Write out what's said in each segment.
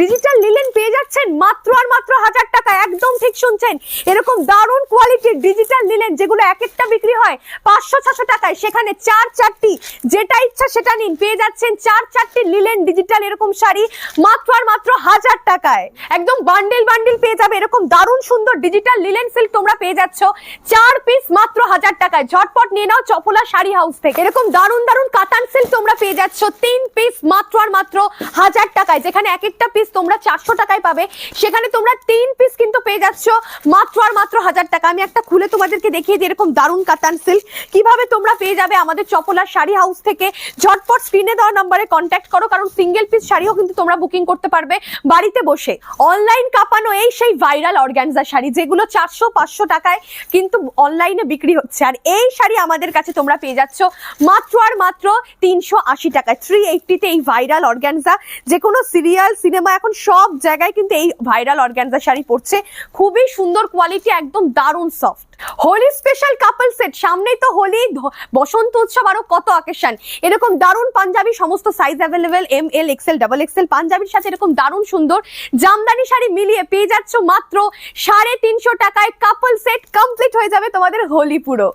Digital linen পেয়ে যাচ্ছেন মাত্র আর মাত্র 1000 টাকা। একদম ঠিক শুনছেন, এরকম দারুণ কোয়ালিটির ডিজিটাল লিলেন যেগুলো এক একটা বিক্রি হয় 500-600 টাকায়, সেখানে 4-4টি যেটা ইচ্ছা সেটা নিন, পেয়ে যাচ্ছেন 4-4টি লিলেন ডিজিটাল এরকম শাড়ি মাত্র আর মাত্র 1000 টাকায়। একদম বান্ডেল বান্ডেল পেয়ে যাবে এরকম দারুণ সুন্দর ডিজিটাল লিলেন সিল্ক তোমরা পেয়ে যাচ্ছ 4 পিস মাত্র 1000 টাকায়। ঝটপট নিয়ে নাও চপলা শাড়ি হাউস থেকে। এরকম দারুণ দারুণ কাতান সিল্ক তোমরা পেয়ে যাচ্ছ 3 পিস মাত্র আর মাত্র 1000 টাকায়। যেখানে এক একটা পিস তোমরা 400 টাকায় পাবে, সেখানে তোমরা 3 পিস কিন্তু পেয়ে যাচ্ছ মাত্র আর মাত্র 1000 টাকা। আমি একটা খুলে তোমাদেরকে দেখিয়ে দিই এরকম দারুণ কাতান সিল্ক কিভাবে তোমরা পেয়ে যাবে আমাদের চপলা শাড়ি হাউস থেকে। ঝটপট স্ক্রিনে দেওয়া নম্বরে কন্ট্যাক্ট করো, কারণ সিঙ্গেল পিস শাড়িও কিন্তু তোমরা বুকিং করতে পারবে বাড়িতে বসে। অনলাইন কাঁপানো এই সেই ভাইরাল অর্গানজা শাড়ি যেগুলো 400-500 টাকায় কিন্তু অনলাইনে বিক্রি হচ্ছে, আর এই শাড়ি আমাদের কাছে তোমরা পেয়ে যাচ্ছ মাত্র আর মাত্র 380 টাকায়। 380 তে এই ভাইরাল অর্গানজা, যে কোনো সিরিয়াল সিনেমা এখন সব জায়গায় কিন্তু এই ভাইরাল অর্গানজা শাড়ি পড়ছে। খুবই সুন্দর কোয়ালিটি, একদম দারুণ soft. Holi special couple set, সামনেই তো হোলি, বসন্ত উৎসব, আরো কত অকেশন। এরকম দারুণ পাঞ্জাবি সমস্ত size available, ML XL XXL পাঞ্জাবির সাথে এরকম দারুণ সুন্দর জামদানি শাড়ি মিলিয়ে পেয়ে যাচ্ছ মাত্র 350 টাকায়। কাপল সেট কমপ্লিট হয়ে যাবে তোমাদের হোলি পুরো।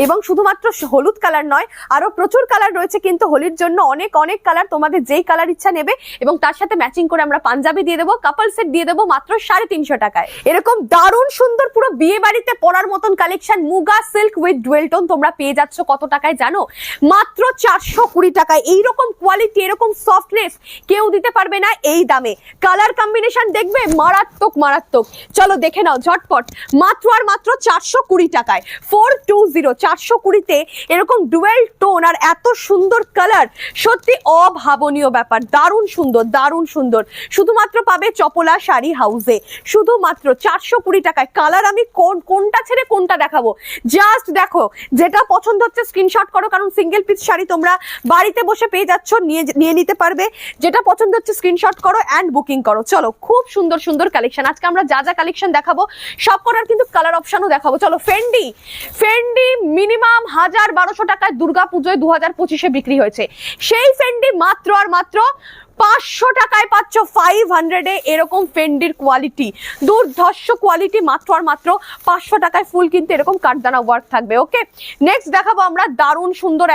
এবং শুধুমাত্র হলুদ কালার নয়, আরো প্রচুর কালার রয়েছে কিন্তু হোলির জন্য, অনেক অনেক কালার, তোমাদের যেই কালার ইচ্ছা নেবে। এবং তার সাথে ম্যাচিং করে আমরা পাঞ্জাবি দিয়ে দেবো, কাপল সেট দিয়ে দেবো মাত্র 350 টাকায়। এরকম দারুণ সুন্দর পুরো বিয়ে বাড়িতে পরার মতন collection muga silk with dual tone তোমরা পেয়ে যাচ্ছ কত টাকায় জানো? মাত্র 420 টাকায়। এইরকম কোয়ালিটি, এরকম সফটনেস কেউ দিতে পারবে না এই দামে। কালার কম্বিনেশন দেখবে মারাত্মক মারাত্মক। চলো দেখে নাও ঝটপট, মাত্র আর মাত্র 420 টাকায়। 420 420-তে এরকম ডুয়েল টোন আর এত সুন্দর কালার, সত্যি অভাবনীয় ব্যাপার। দারুণ সুন্দর দারুণ সুন্দর, শুধুমাত্র পাবে চপলা শাড়ি হাউসে, শুধুমাত্র 420 টাকায়। কালার আমি কোনটা ছেড়ে কোনটা দেখাবো, জাস্ট দেখো। যেটা পছন্দ হচ্ছে স্ক্রিনশট করো, কারণ সিঙ্গেল পিস শাড়ি তোমরা বাড়িতে বসে পেয়ে যাচ্ছ, নিয়ে নিতে পারবে। যেটা পছন্দ হচ্ছে স্ক্রিনশট করো অ্যান্ড বুকিং করো। চলো, খুব সুন্দর সুন্দর কালেকশন আজকে আমরা যা যা কালেকশন দেখাবো সব করার কিন্তু কালার অপশনও দেখাবো। চলো, ফেন্ডি মিনিমাম 1000-1200 টাকায় দুর্গা পুজোয় 2025-এ বিক্রি হয়েছে। সেই ফেন্ডি মাত্র আর মাত্র 500 টাকায় পাচ্ছ। 500-এ এরকম ফেন্ডির কোয়ালিটি, দুর্ধর্ষ কোয়ালিটি, মাত্র আর মাত্র 500 টাকায়। ফুল কিন্তু এরকম কাঠদানা ওয়ার্ক থাকবে। ওকে, নেক্সট দেখাবো আমরা দারুণ সুন্দর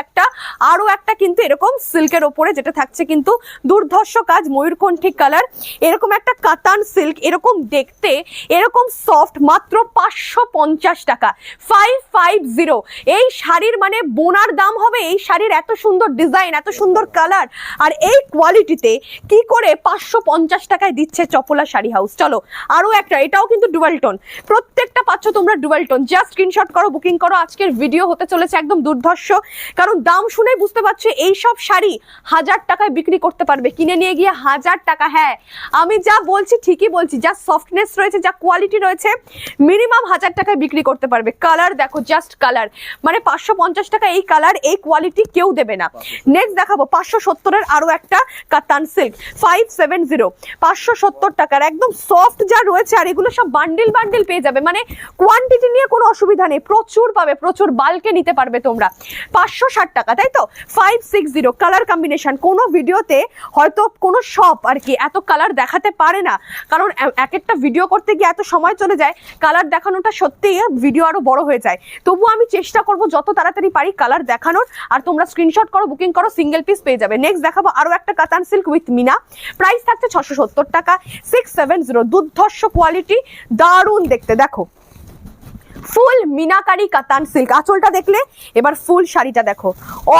আরো একটা কিন্তু এরকম সিল্কের ওপরে, যেটা থাকছে কিন্তু দুর্ধর্ষ কাজ, ময়ূরকণ্ঠী কালার, এরকম একটা কাতান সিল্ক, এরকম দেখতে, এরকম সফট, মাত্র 550 টাকা। 550। এই শাড়ির মানে বোনার দাম হবে। এই শাড়ির এত সুন্দর ডিজাইন, এত সুন্দর কালার, আর এই কোয়ালিটিতে কি করে 550 টাকায় দিচ্ছে চপলা শাড়ি হাউস। চলো আরো একটা, এটাও কিন্তু ডুয়াল টোন, প্রত্যেকটা পাচ্ছ তোমরা ডুয়াল টোন। জাস্ট স্ক্রিনশট করো, বুকিং করো। আজকের ভিডিও হতে চলেছে একদম দুর্ধর্ষ, কারণ দাম শুনেই বুঝতে পারছো এই সব শাড়ি 1000 টাকায় বিক্রি করতে পারবে, কিনে নিয়ে গিয়ে 1000 টাকা। হ্যাঁ, আমি যা বলছি ঠিকই বলছি, যা সফটনেস রয়েছে, যা কোয়ালিটি রয়েছে, মিনিমাম 1000 টাকায় বিক্রি করতে পারবে। কালার দেখো, জাস্ট কালার, মানে 550 টাকা এই কালার, এই কোয়ালিটি কেউ দেবে না। নেক্সট দেখাবো 570-এর আরো একটা কাতান সিল্ক, 570, 570 টাকার, একদম সফট যা রয়েছে। আর এগুলো সব বান্ডিল বান্ডিল পেয়ে যাবে, মানে কোয়ান্টিটি নিয়ে কোনো অসুবিধা নেই, প্রচুর পাবে, প্রচুর বাল্কে নিতে পারবে তোমরা। 560 টাকা, তাই তো? 560 কালার কম্বিনেশন। কোনো ভিডিওতে হয়তো কোনো শপ আর কি এত কালার দেখাতে পারে না, কারণ এক একটা ভিডিও করতে গিয়ে এত সময় চলে যায়, কালার দেখানোটা সত্যি ভিডিও আরো বড় হয়ে যায়। তবু আমি চেষ্টা করব যত তাড়াতাড়ি পারি কালার দেখানোর, আর তোমরা স্ক্রিনশট করো, বুকিং করো, সিঙ্গেল পিস পেয়ে যাবে। নেক্সট দেখাবো আরো একটা কাতান সিল্ক উইথ মিনা, প্রাইস থাকছে 670 টাকা। 670, দুর্ধর্ষ কোয়ালিটি, দারুণ দেখতে। দেখো, ফুল মিনাকারি কাতান সিল্ক, আঁচলটা দেখলে, এবার ফুল শাড়িটা দেখো,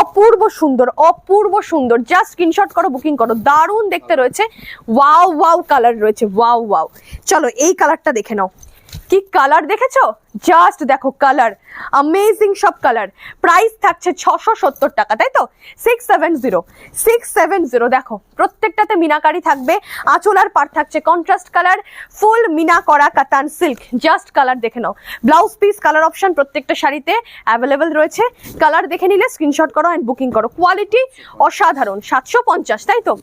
অপূর্ব সুন্দর, অপূর্ব সুন্দর। জাস্ট স্ক্রিনশট করো, বুকিং করো। দারুণ দেখতে রয়েছে, ওয়াও ওয়াও কালার রয়েছে, ওয়াও ওয়াও। চলো এই কালারটা দেখে নাও, কি কালার দেখেছো? জাস্ট দেখো কালার, অ্যামেজিং সব কালার। প্রাইস থাকছে 670 টাকা, তাই তো? 670 দেখো, প্রত্যেকটাতে মিনাকারি থাকবে, আঁচল আর পাড় থাকছে কন্ট্রাস্ট কালার, ফুল মিনা করা কাতান সিল্ক। জাস্ট কালার দেখে নাও। ব্লাউজ পিস কালার অপশন প্রত্যেকটা শাড়িতে অ্যাভেলেবেল রয়েছে। কালার দেখে নিলে স্ক্রিনশট করো এন্ড বুকিং করো। কোয়ালিটি অসাধারণ। 750, তাই তো?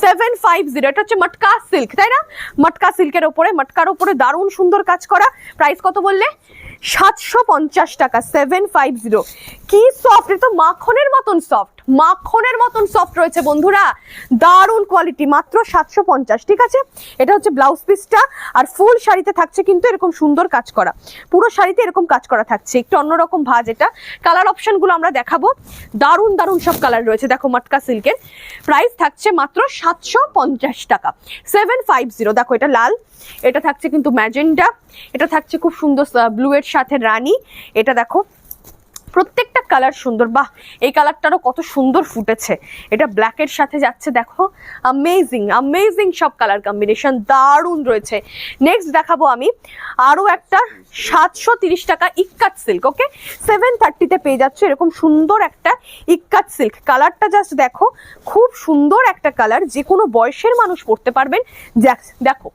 750, এটা হচ্ছে মটকা সিল্ক, তাই না? মটকা সিল্কের ওপরে, মটকার ওপরে দারুণ সুন্দর কাজ করা। প্রাইস কত বললে? 750 টাকা। 750। কি সফট, এটা তো মাখনের মতন সফট। মাখনের মতন সফট রয়েছে বন্ধুরা, দারুণ কোয়ালিটি, মাত্র 750। ঠিক আছে, এটা হচ্ছে ব্লাউজ পিসটা। আর ফুল শাড়িতে থাকছে কিন্তু এরকম সুন্দর কাজ করা, পুরো শাড়িতে এরকম কাজ করা থাকছে, একটু অন্যরকম ভাঁজ। এটা কালার অপশন গুলো আমরা দেখাবো, দারুণ দারুণ সব কালার রয়েছে। দেখো মটকা সিল্কের, প্রাইস থাকছে মাত্র 750 টাকা, 750। দেখো এটা লাল, এটা থাকছে কিন্তু ম্যাজেন্ডা, এটা থাকছে খুব সুন্দর ব্লু এর সাথে রানী। এটা দেখো প্রত্যেকটা কালার সুন্দর, বাহ এই কালারটারও কত সুন্দর ফুটেছে, এটা ব্ল্যাক এর সাথে যাচ্ছে। দেখো অ্যামেজিং অ্যামেজিং সব কালার কম্বিনেশন, দারুণ রয়েছে। নেক্সট দেখাবো আমি আরো একটা 730 টাকা ইক্কাত সিল্ক। ওকে, 730-তে পেয়ে যাচ্ছে এরকম সুন্দর একটা ইক্কাত সিল্ক। কালারটা জাস্ট দেখো, খুব সুন্দর একটা কালার, যে কোনো বয়সের মানুষ পরতে পারবেন। দেখো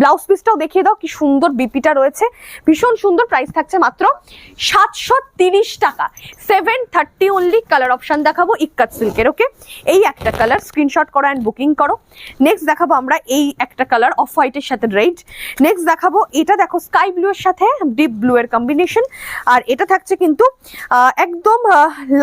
ব্লাউজ পিসটাও দেখিয়ে দাও, কি সুন্দর বিপিটা রয়েছে, ভীষণ সুন্দর। প্রাইস থাকছে মাত্র 730 টাকা, 730 অনলি। কালার অপশন দেখাবো ইক্কাত সিল্কের। ওকে, এই একটা কালার স্ক্রিনশট করো অ্যান্ড বুকিং করো। নেক্সট দেখাবো আমরা এই একটা কালার অফ হোয়াইটের সাথে রেড। নেক্সট দেখাবো এটা, দেখো স্কাই ব্লু এর সাথে ডিপ ব্লু এর কম্বিনেশন। আর এটা থাকছে কিন্তু একদম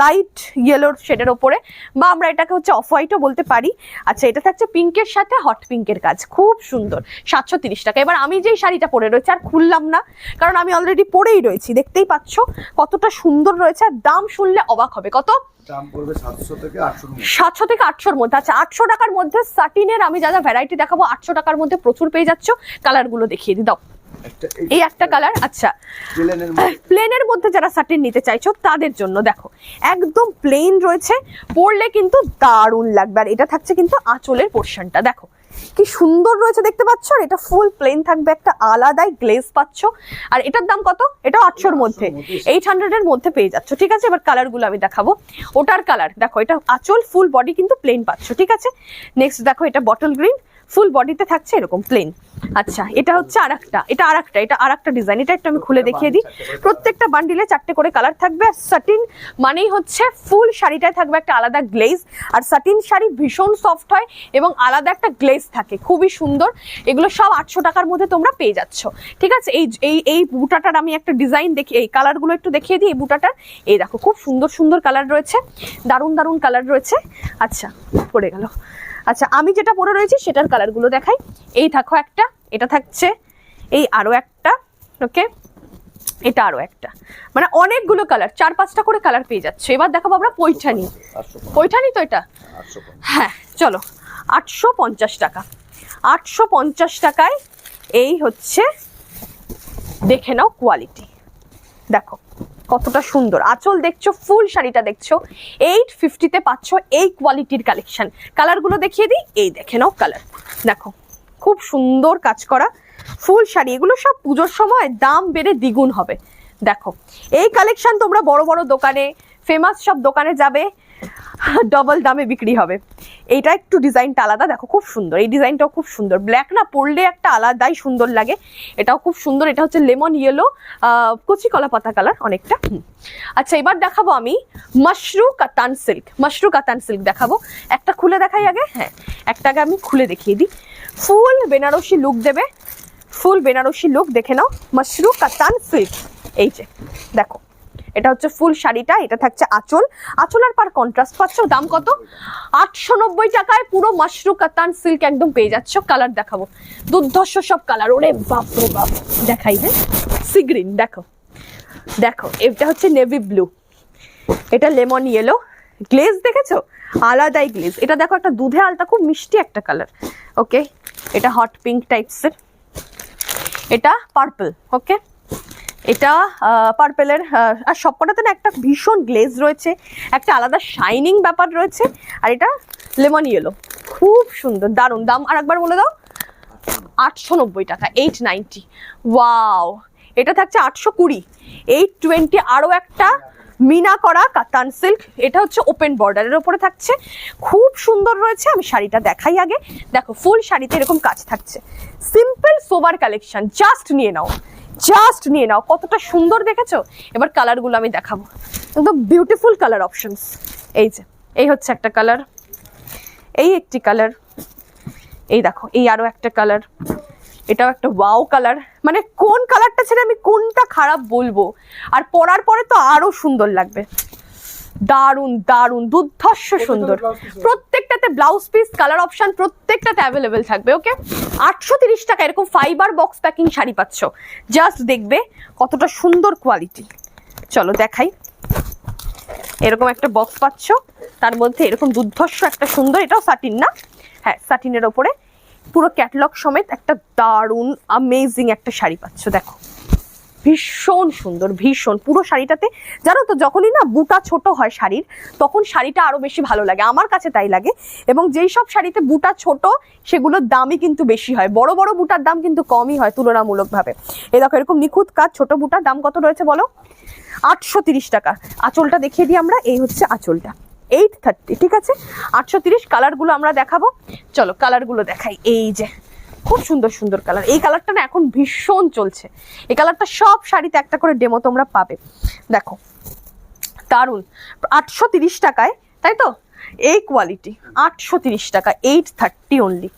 লাইট ইয়েলোর শেডের ওপরে, বা আমরা এটাকে হচ্ছে অফ হোয়াইটও বলতে পারি। আচ্ছা, এটা থাকছে পিঙ্কের সাথে হট পিঙ্কের কাজ, খুব সুন্দর, 730 টাকা। এবার আমি যেই শাড়িটা পরে রয়েছে আর খুললাম না, কারণ আমি অলরেডি পরেই রয়েছি, দেখতেই পাচ্ছ কতটা সুন্দর রয়েছে। আর দাম শুনলে অবাক হবে, কত দাম পড়বে 700 থেকে 800 700 থেকে 800-র মধ্যে। আচ্ছা, 800 টাকার মধ্যে সাটিনের আমি যা যা ভ্যারাইটি দেখাবো 800 টাকার মধ্যে প্রচুর পেয়ে যাচ্ছ। কালার গুলো দেখিয়ে দিই, দাও এই একটা কালার। আচ্ছা, প্লেনের মধ্যে যারা সাটিন নিতে চাইছো তাদের জন্য দেখো একদম প্লেন রয়েছে, পরলে কিন্তু দারুণ লাগবে। আর এটা থাকছে কিন্তু আঁচলের পোর্শনটা, দেখো কি সুন্দর রয়েছে, দেখতে পাচ্ছ। আর এটা ফুল প্লেন থাকবে, একটা আলাদাই গ্লেজ পাচ্ছ। আর এটার দাম কত? এটা 800-র মধ্যে, 800-এর মধ্যে পেয়ে যাচ্ছ। ঠিক আছে, এবার কালার গুলো আমি দেখাবো। ওটার কালার দেখো, এটা আঁচল, ফুল বডি কিন্তু প্লেন পাচ্ছ। ঠিক আছে, নেক্সট দেখো এটা বটল গ্রিন, ফুল বডিতে থাকছে এরকম প্লেন। আচ্ছা, এটা হচ্ছে আরেকটা, এটা আরেকটা ডিজাইন। এটা একটু আমি খুলে দেখিয়ে দিই। প্রত্যেকটা বান্ডিলে 4টে করে কালার থাকবে। সাটিন মানেই হচ্ছে ফুল শাড়িটায় থাকবে একটা আলাদা গ্লেজ। আর সাটিন শাড়ি ভীষণ সফট হয় এবং আলাদা একটা গ্লেজ থাকে, খুবই সুন্দর। এগুলো সব 800 টাকার মধ্যে তোমরা পেয়ে যাচ্ছ। ঠিক আছে, এই বুটাটার আমি একটা ডিজাইন দেখি, এই কালারগুলো একটু দেখিয়ে দিই। এই বুটাটার এই দেখো খুব সুন্দর সুন্দর কালার রয়েছে, দারুণ দারুণ কালার রয়েছে। আচ্ছা, পড়ে গেল। আচ্ছা, আমি যেটা পরে রয়েছি সেটার কালারগুলো দেখাই। এই দেখো একটা, এটা থাকছে এই আরো একটা। ওকে, এটা আরো একটা, মানে অনেকগুলো কালার, 4-5টা করে কালার পেয়ে যাচ্ছে। এবার দেখাবো আমরা পৈঠানি। পৈঠানি তো এটা, হ্যাঁ চলো, 850 টাকা। 850 টাকায় এই হচ্ছে, দেখে নাও কোয়ালিটি, দেখো কতটা সুন্দর। আঁচল দেখছো, ফুল শাড়িটা দেখছো, 850-তে পাচ্ছ এই কোয়ালিটির কালেকশন। কালারগুলো দেখিয়ে দিই, এই দেখে নাও কালার, দেখো খুব সুন্দর কাজ করা ফুল শাড়ি। এগুলো সব পুজোর সময় দাম বেড়ে দ্বিগুণ হবে। দেখো এই কালেকশন তোমরা বড় বড় দোকানে, ফেমাস সব দোকানে যাবে, ডবল দামে বিক্রি হবে। এইটা একটু ডিজাইনটা আলাদা, দেখো খুব সুন্দর। এই ডিজাইনটাও খুব সুন্দর, ব্ল্যাক না পরলে একটা আলাদাই সুন্দর লাগে। এটাও খুব সুন্দর, এটা হচ্ছে লেমন ইয়েলো, কচি কলা পাতা কালার অনেকটা। আচ্ছা, এবার দেখাবো আমি মাশরু কাতান সিল্ক। মাশরু কাতান সিল্ক দেখাবো, একটা খুলে দেখাই আগে। হ্যাঁ, একটাকে আমি খুলে দেখিয়ে দিই। ফুল বেনারসি লুক দেবে, ফুল বেনারসি লুক, দেখে নাও মাশরু কাতান সিল্ক। এই যে দেখো, এটা হচ্ছে ফুল শাড়িটা, এটা থাকছে আঁচল, আঁচল আর পার কন্ট্রাস্ট পাচ্ছ। দাম কত? 890 টাকায় পুরো মাশরু কাতান সিল্ক একদম পেয়ে যাচ্ছ। কালার দেখাবো, দুর্ধর্ষ সব কালার। ওরে বাপ রে বাপ, দেখাই। হ্যাঁ, সি গ্রিন, দেখো দেখো, এটা হচ্ছে নেভি ব্লু, এটা লেমন ইয়েলো, গ্লেজ দেখেছো, আলাদাই গ্লেজ। এটা দেখো একটা দুধে আলতা, খুব মিষ্টি একটা কালার। ওকে, এটা হট পিঙ্ক টাইপসের, এটা পার্পল। ওকে, এটা পার্পেলের। আর সবকটাতে না একটা ভীষণ গ্লেজ রয়েছে, একটা আলাদা শাইনিং ব্যাপার রয়েছে। আর এটা লেমন ইয়েলো, খুব সুন্দর, দারুণ। দাম আর একবার বলে দাও। 890 টাকা, 890। ওয়াও, এটা থাকছে 820, 820। আরো একটা মিনা করা কাতান সিল্ক, এটা হচ্ছে ওপেন বর্ডারের উপরে থাকছে, খুব সুন্দর রয়েছে। আমি শাড়িটা দেখাই আগে। দেখো ফুল শাড়িতে এরকম কাজ থাকছে, সিম্পল সোবার কালেকশন। জাস্ট নিয়ে নাও, জাস্ট নিয়ে নাও, কতটা সুন্দর দেখেছো। এবার কালারগুলো আমি দেখাবো, একদম বিউটিফুল কালার অপশনস। এই যে, এই হচ্ছে একটা কালার, এই একটি কালার, এই দেখো এই আরো একটা কালার, এটাও একটা ওয়াও কালার। মানে কোন কালারটা ছেড়ে আমি কোনটা খারাপ বলবো, আর পরার পরে তো আরো সুন্দর লাগবে। দারুন দারুন দুর্ধর্ষ সুন্দর, প্রত্যেকটাতে ব্লাউজ পিস কালার অপশন প্রত্যেকটাতে অ্যাভেলেবেল থাকবে। ওকে, 830 টাকা এরকম ফাইবার বক্স প্যাকিং শাড়ি পাচ্ছ। জাস্ট দেখবে কতটা সুন্দর কোয়ালিটি। চলো দেখাই, এরকম একটা বক্স পাচ্ছ, তার মধ্যে এরকম দুর্ধর্ষ একটা সুন্দর, এটাও সাটিন না, হ্যাঁ সাটিনের ওপরে পুরো ক্যাটালগ সমেত একটা দারুন অ্যামেজিং একটা শাড়ি পাচ্ছ। দেখো ভীষণ সুন্দর, ভীষণ পুরো শাড়িটাতে, জানো তো যখনই না বুটা ছোট হয় শাড়ির, তখন শাড়িটা আরো বেশি ভালো লাগে, আমার কাছে তাই লাগে। এবং যেই সব শাড়িতে বুটা ছোট সেগুলোর দামই কিন্তু বেশি হয়, বড় বড় বুটার দাম কিন্তু কমই হয় তুলনামূলকভাবে। এই দেখো এরকম নিখুঁত কাজ ছোট বুটার দাম কত রয়েছে বলো? 830 টাকা। আঁচলটা দেখিয়ে দিই আমরা, এই হচ্ছে আঁচলটা 830, ঠিক আছে 830। কালারগুলো আমরা দেখাবো, চলো কালারগুলো দেখাই। এই যে খুব সুন্দর সুন্দর কালার, এই কালারটা না এখন ভীষণ চলছে, এই কালারটা সব শাড়িতে একটা করে ডেমো তোমরা পাবে। দেখো দারুন, 830 টাকায়, তাই তো এই কোয়ালিটি 830 টাকা, 830 অনলি,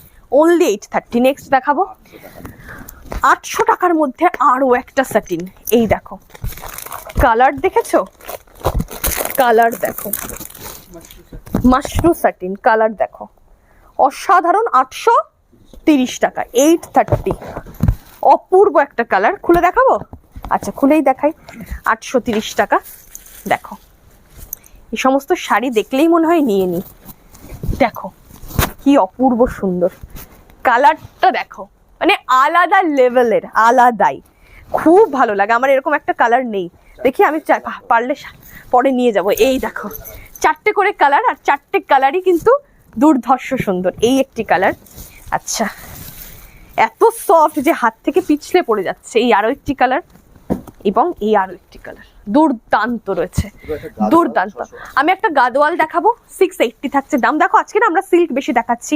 অনলি 830। নেক্সট দেখাবো 800 টাকার মধ্যে আরো একটা সাটিন, এই দেখো কালার দেখেছো, কালার দেখো মাশরু সাটিন, কালার দেখো অসাধারণ। 830 টাকা, 830, অপূর্ব একটা কালার। খুলে দেখাবো? আচ্ছা খুলেই দেখাই। 830 টাকা। দেখো এই সমস্ত শাড়ি দেখলেই মনে হয় নিয়ে নি। দেখো কি অপূর্ব সুন্দর কালারটা, দেখো মানে আলাদা লেভেলের, আলাদাই, খুব ভালো লাগে আমার। এরকম একটা কালার নেই, দেখি আমি পারলে পরে নিয়ে যাব। এই দেখো 4টে করে কালার, আর 4টে কালারই কিন্তু দুর্ধর্ষ সুন্দর। এই একটি কালার, আচ্ছা এত সফট যে হাত থেকে পিছলে পড়ে যাচ্ছে। এই আরো একটি কালার, এবং এই আরো একটি কালার, দুর্দান্ত রয়েছে, দুর্দান্ত। আমি একটা গাদোয়াল দেখাবো, 680 থাকছে দাম। দেখো আজকে না আমরা সিল্ক বেশি দেখাচ্ছি,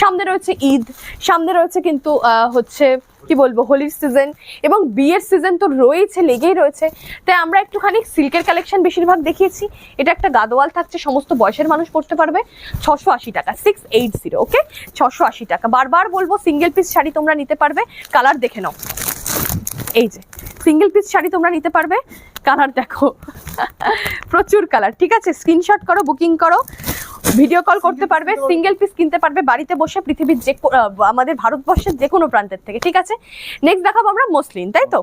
সামনে রয়েছে ঈদ, সামনে রয়েছে কিন্তু হচ্ছে কি বলবো হোলির সিজন, এবং বিয়ের সিজন তো রয়েছে, লেগেই রয়েছে। তাই আমরা একটুখানি সিল্কের কালেকশন বেশিরভাগ দেখিয়েছি। এটা একটা গাদোয়াল থাকছে, সমস্ত বয়সের মানুষ পড়তে পারবে, 680 টাকা, 680। ওকে 680 টাকা। বারবার বলবো সিঙ্গেল পিস শাড়ি তোমরা নিতে পারবে, কালার দেখে নাও। এই যে সিঙ্গেল পিস শাড়ি তোমরা নিতে পারবে, কালার দেখো প্রচুর কালার, ঠিক আছে স্ক্রিনশট করো, বুকিং করো, ভিডিও কল করতে পারবে, সিঙ্গেল পিস কিনতে পারবে বাড়িতে বসে পৃথিবীর যে আমাদের ভারতবর্ষের যে কোনো প্রান্তের থেকে, ঠিক আছে। নেক্সট দেখাবো আমরা মসলিন, তাই তো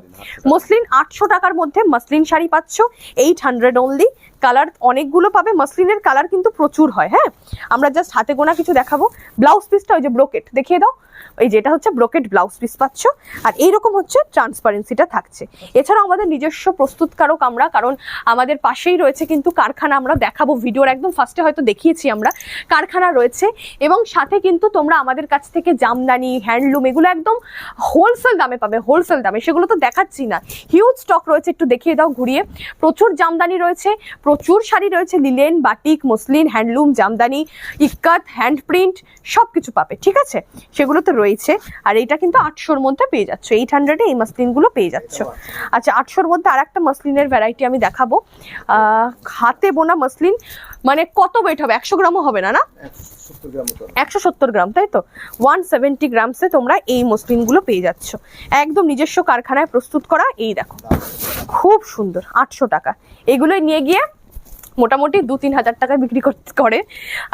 মসলিন 800 টাকার মধ্যে মসলিন শাড়ি পাচ্ছ, 800 অনলি। কালার অনেকগুলো পাবে, মসলিনের কালার কিন্তু প্রচুর হয়। হ্যাঁ আমরা জাস্ট হাতে গোনা কিছু দেখাবো। ব্লাউজ পিসটা ওই যে ব্রোকেট দেখিয়ে দাও, এই যেটা হচ্ছে ব্রোকেট ব্লাউজ পিস পাচ্ছ, আর এইরকম হচ্ছে ট্রান্সপারেন্সিটা থাকছে। এছাড়াও আমাদের নিজস্ব প্রস্তুতকারক আমরা, কারণ আমাদের পাশেই রয়েছে কিন্তু কারখানা, আমরা দেখাবো ভিডিওর একদম ফার্স্টে হয়তো দেখিয়েছি আমরা, কারখানা রয়েছে। এবং সাথে কিন্তু তোমরা আমাদের কাছ থেকে জামদানি, হ্যান্ডলুম এগুলো একদম হোলসেল দামে পাবে, হোলসেল দামে, সেগুলো তো দেখাচ্ছি না, হিউজ স্টক রয়েছে, একটু দেখিয়ে দাও ঘুরিয়ে। প্রচুর জামদানি রয়েছে, প্রচুর শাড়ি রয়েছে, linen, batik, muslin, handloom, Jamdani, ইক্কাত, হ্যান্ড প্রিন্ট সব কিছু পাবে, ঠিক আছে সেগুলো তো রয়েছে। আর এটা কিন্তু 800-র মধ্যে পেয়ে যাচ্ছ, 800-এ এই মাসলিনগুলো পেয়ে যাচ্ছ। আচ্ছা 800-র মধ্যে আর একটা মাসলিনের ভ্যারাইটি আমি দেখাবো, হাতে বোনা মাসলিন, মানে কত ওয়েট হবে, 100 গ্রামও হবে না, না 170 গ্রাম, তাই তো 170 গ্রামসে তোমরা এই মসলিনগুলো পেয়ে যাচ্ছ, একদম নিজস্ব কারখানায় প্রস্তুত করা। এই দেখো খুব সুন্দর, 800 টাকা। এগুলো নিয়ে গিয়ে মোটামুটি 2-3 হাজার টাকায় বিক্রি করে।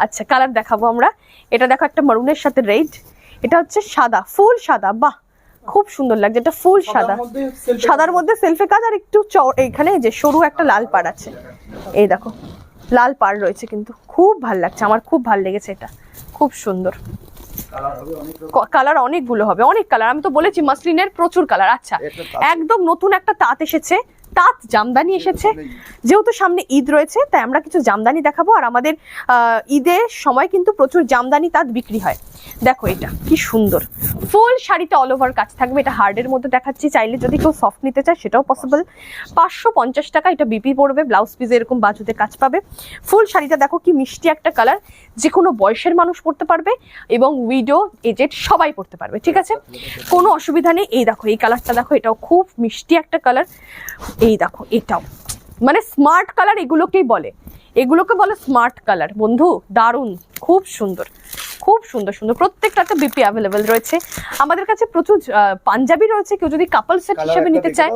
আচ্ছা কালার দেখাবো আমরা, এটা দেখো একটা মারুনের সাথে রেড, এটা হচ্ছে সাদা, ফুল সাদা, বাহ খুব সুন্দর লাগছে, এটা ফুল সাদা, সাদার মধ্যে সেলফে কাজ, আর একটু এখানে যে সরু একটা লাল পাড় আছে, এই দেখো লাল পাড় রয়েছে, কিন্তু খুব ভাল লাগছে, আমার খুব ভাল লেগেছে, এটা খুব সুন্দর। কালার অনেকগুলো হবে, অনেক কালার, আমি তো বলেছি মাসলিনের প্রচুর কালার। আচ্ছা একদম নতুন একটা তাঁত এসেছে, তাঁত জামদানি এসেছে, যেহেতু সামনে ঈদ রয়েছে তাই আমরা কিছু জামদানি দেখাবো। আর আমাদের ঈদের সময় কিন্তু প্রচুর জামদানি তাঁত বিক্রি হয়। দেখো এটা কি সুন্দর, ফুল শাড়িতে অল ওভার কাজ থাকবে, এটা হার্ডের মধ্যে দেখাচ্ছি, চাইলে যদি কেউ সফট নিতে চায় সেটাও পসিবল। 550 টাকা এটা বিপি পড়বে, ব্লাউজ পিসে এরকম বাজুতে কাজ পাবে। ফুল শাড়িটা দেখো কি মিষ্টি একটা কালার, যে কোনো বয়সের মানুষ পড়তে পারবে, এবং উইডো এজেড সবাই পড়তে পারবে, ঠিক আছে কোনো অসুবিধা নেই। এই দেখো এই কালারটা দেখো, এটাও খুব মিষ্টি একটা কালার। এই দেখো এটাও মানে স্মার্ট কালার, এগুলোকেই বলে, এগুলোকে বলে স্মার্ট কালার বন্ধু, দারুণ খুব সুন্দর। খুব সুন্দর সুন্দর, প্রত্যেকটাতে বিপি অ্যাভেলেবেল রয়েছে। আমাদের কাছে প্রচুর পাঞ্জাবি রয়েছে, কেউ যদি কাপল সেট হিসেবে নিতে চায়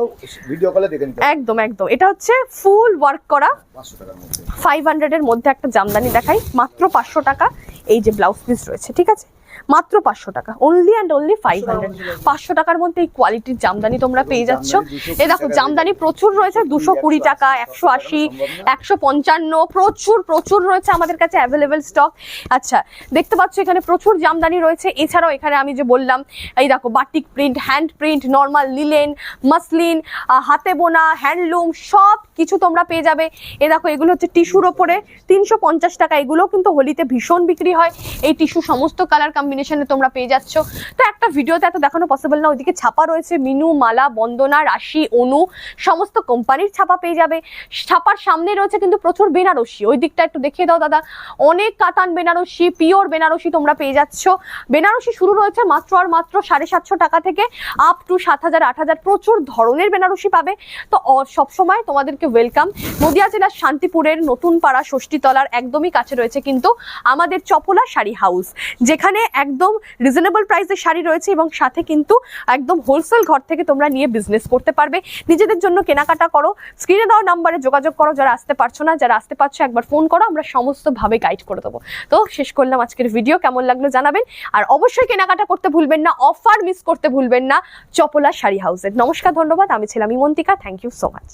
ভিডিও কলে দেখে নিতে একদম একদম। এটা হচ্ছে ফুল ওয়ার্ক করা 500 টাকার মধ্যে। 500 এর মধ্যে একটা জামদানি দেখাই, মাত্র 500 টাকা। এই যে ব্লাউজ পিস রয়েছে, ঠিক আছে, মাত্র 500 টাকা, অনলি অ্যান্ড অনলি 500। 500 টাকার মধ্যে এই কোয়ালিটির জামদানি তোমরা পেয়ে যাচ্ছ। এই দেখো জামদানি প্রচুর রয়েছে, 220 টাকা, 180, 155, প্রচুর প্রচুর রয়েছে আমাদের কাছে অ্যাভেলেবেল স্টক। আচ্ছা, দেখতে পাচ্ছ এখানে প্রচুর জামদানি রয়েছে। এছাড়াও এখানে আমি যে বললাম, এই দেখো batik print, hand print, normal linen, muslin, হাতে বোনা, হ্যান্ডলুম, সব কিছু তোমরা পেয়ে যাবে। এ দেখো এগুলো হচ্ছে টিস্যুর ওপরে 350 টাকা। এগুলো কিন্তু হোলিতে ভীষণ বিক্রি হয়। এই টিস্যু সমস্ত কালার কম্বিনেশনে তোমরা পেয়ে যাচ্ছ। তো একটা ভিডিওতে এত দেখানো পসিবল না, ওইদিকে ছাপা রয়েছে মিনু, মালা, বন্দনা, রাশি, অনু, সমস্ত কোম্পানির ছাপা পেয়ে যাবে। ছাপার সামনে রয়েছে কিন্তু প্রচুর বেনারসি, ওই দিকটা একটু দেখিয়ে দাও দাদা। অনেক কাতান বেনারসি, পিওর বেনারসি তোমরা পেয়ে যাচ্ছ। বেনারসি শুরু রয়েছে মাত্র আর মাত্র 750 টাকা থেকে আপ টু 7000, 8000, প্রচুর ধরনের বেনারসি পাবে। তো সবসময় তোমাদেরকে ওয়েলকাম। নদিয়া জেলার শান্তিপুরের নতুন পাড়া ষষ্ঠীতলার একদমই কাছে রয়েছে কিন্তু আমাদের চপলা শাড়ি হাউস, যেখানে একদম রিজনেবল প্রাইসে শাড়ি রয়েছে এবং সাথে কিন্তু একদম হোলসেল ঘর থেকে তোমরা নিয়ে বিজনেস করতে পারবে। নিজেদের জন্য কেনাকাটা করো, স্ক্রিনে দেওয়া নাম্বারে যোগাযোগ করো। যারা আসতে পারছো না, যারা আসতে পারছো একবার ফোন করো, আমরা সমস্ত ভাবে গাইড করে দেবো। তো শেষ করলাম আজকের ভিডিও, কেমন লাগলো জানাবেন। আর অবশ্যই কেনাকাটা করতে ভুলবেন না, অফার মিস করতে ভুলবেন না চপলা শাড়ি হাউসের। নমস্কার, ধন্যবাদ। আমি ছিলাম ইমন্তিকা, থ্যাংক ইউ সো মাচ।